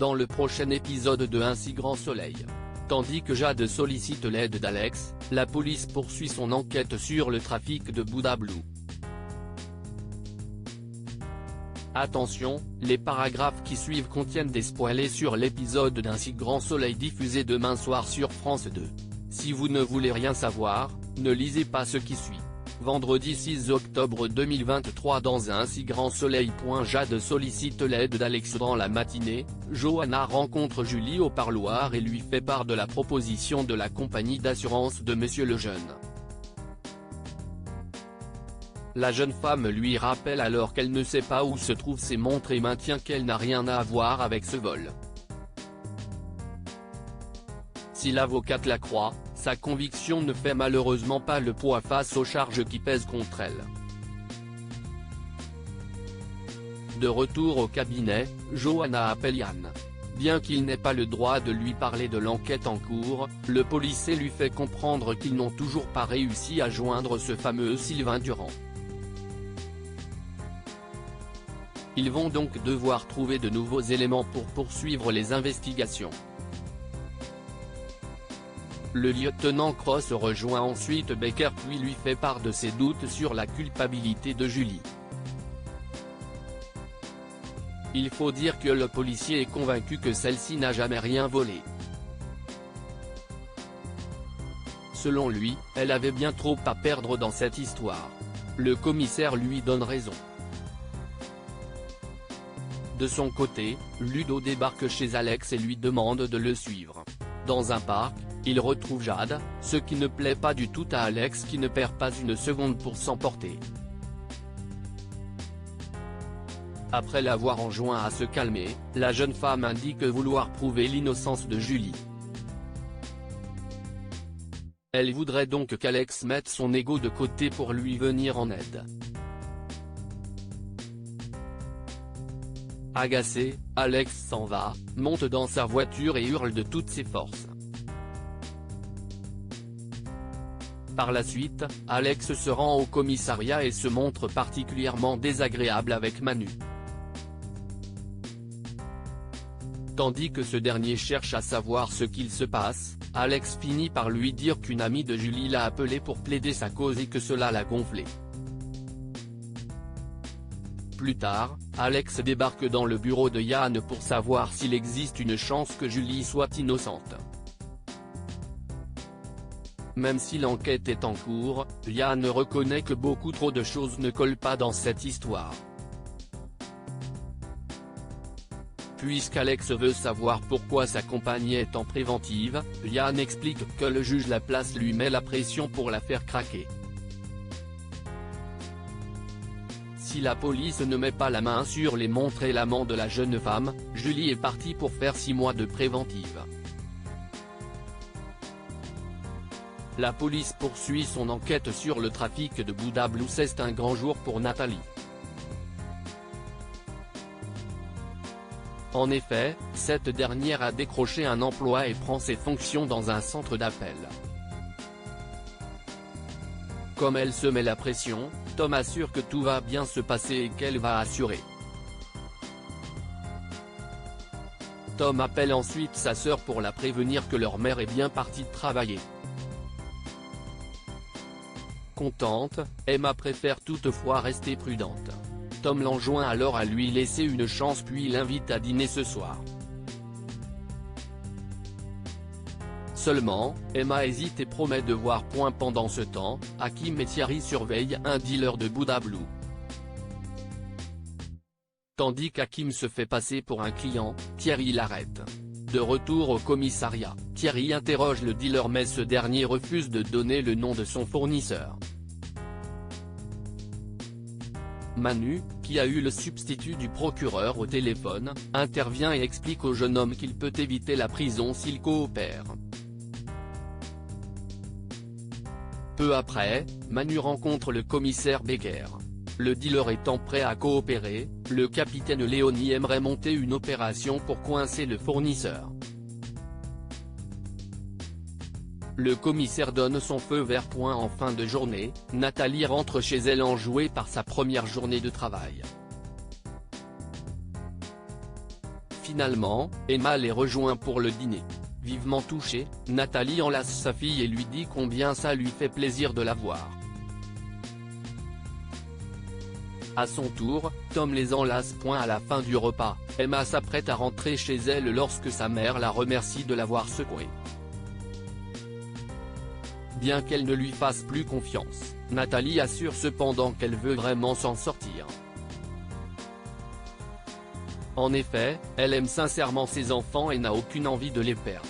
dans le prochain épisode de Un si grand soleil. Tandis que Jade sollicite l'aide d'Alex, la police poursuit son enquête sur le trafic de Bouddha Blue. Attention, les paragraphes qui suivent contiennent des spoilers sur l'épisode d'Un si grand soleil diffusé demain soir sur France 2. Si vous ne voulez rien savoir, ne lisez pas ce qui suit. Vendredi 6 octobre 2023 dans Un si grand soleil. Jade sollicite l'aide d'Alex dans la matinée, Johanna rencontre Julie au parloir et lui fait part de la proposition de la compagnie d'assurance de Monsieur Lejeune. La jeune femme lui rappelle alors qu'elle ne sait pas où se trouvent ses montres et maintient qu'elle n'a rien à voir avec ce vol. Si l'avocate la croit, sa conviction ne fait malheureusement pas le poids face aux charges qui pèsent contre elle. De retour au cabinet, Johanna appelle Yann. Bien qu'il n'ait pas le droit de lui parler de l'enquête en cours, le policier lui fait comprendre qu'ils n'ont toujours pas réussi à joindre ce fameux Sylvain Durand. Ils vont donc devoir trouver de nouveaux éléments pour poursuivre les investigations. Le lieutenant Cross rejoint ensuite Becker puis lui fait part de ses doutes sur la culpabilité de Julie. Il faut dire que le policier est convaincu que celle-ci n'a jamais rien volé. Selon lui, elle avait bien trop à perdre dans cette histoire. Le commissaire lui donne raison. De son côté, Ludo débarque chez Alex et lui demande de le suivre. Dans un parc, il retrouve Jade, ce qui ne plaît pas du tout à Alex qui ne perd pas une seconde pour s'emporter. Après l'avoir enjoint à se calmer, la jeune femme indique vouloir prouver l'innocence de Julie. Elle voudrait donc qu'Alex mette son ego de côté pour lui venir en aide. Agacé, Alex s'en va, monte dans sa voiture et hurle de toutes ses forces. Par la suite, Alex se rend au commissariat et se montre particulièrement désagréable avec Manu. Tandis que ce dernier cherche à savoir ce qu'il se passe, Alex finit par lui dire qu'une amie de Julie l'a appelé pour plaider sa cause et que cela l'a gonflé. Plus tard, Alex débarque dans le bureau de Yann pour savoir s'il existe une chance que Julie soit innocente. Même si l'enquête est en cours, Yann reconnaît que beaucoup trop de choses ne collent pas dans cette histoire. Puisqu'Alex veut savoir pourquoi sa compagne est en préventive, Yann explique que le juge Laplace lui met la pression pour la faire craquer. Si la police ne met pas la main sur les montres et l'amant de la jeune femme, Julie est partie pour faire 6 mois de préventive. La police poursuit son enquête sur le trafic de Bouddha Blue. C'est un grand jour pour Nathalie. En effet, cette dernière a décroché un emploi et prend ses fonctions dans un centre d'appel. Comme elle se met la pression, Tom assure que tout va bien se passer et qu'elle va assurer. Tom appelle ensuite sa sœur pour la prévenir que leur mère est bien partie travailler. Contente, Emma préfère toutefois rester prudente. Tom l'enjoint alors à lui laisser une chance puis l'invite à dîner ce soir. Seulement, Emma hésite et promet de voir point pendant ce temps, Hakim et Thierry surveillent un dealer de Bouddha Blue. Tandis qu'Hakim se fait passer pour un client, Thierry l'arrête. De retour au commissariat, Thierry interroge le dealer mais ce dernier refuse de donner le nom de son fournisseur. Manu, qui a eu le substitut du procureur au téléphone, intervient et explique au jeune homme qu'il peut éviter la prison s'il coopère. Peu après, Manu rencontre le commissaire Becker. Le dealer étant prêt à coopérer, le capitaine Léonie aimerait monter une opération pour coincer le fournisseur. Le commissaire donne son feu vert. En fin de journée, Nathalie rentre chez elle enjouée par sa première journée de travail. Finalement, Emma les rejoint pour le dîner. Vivement touchée, Nathalie enlace sa fille et lui dit combien ça lui fait plaisir de la voir. À son tour, Tom les enlace. À la fin du repas, Emma s'apprête à rentrer chez elle lorsque sa mère la remercie de l'avoir secouée. Bien qu'elle ne lui fasse plus confiance, Nathalie assure cependant qu'elle veut vraiment s'en sortir. En effet, elle aime sincèrement ses enfants et n'a aucune envie de les perdre.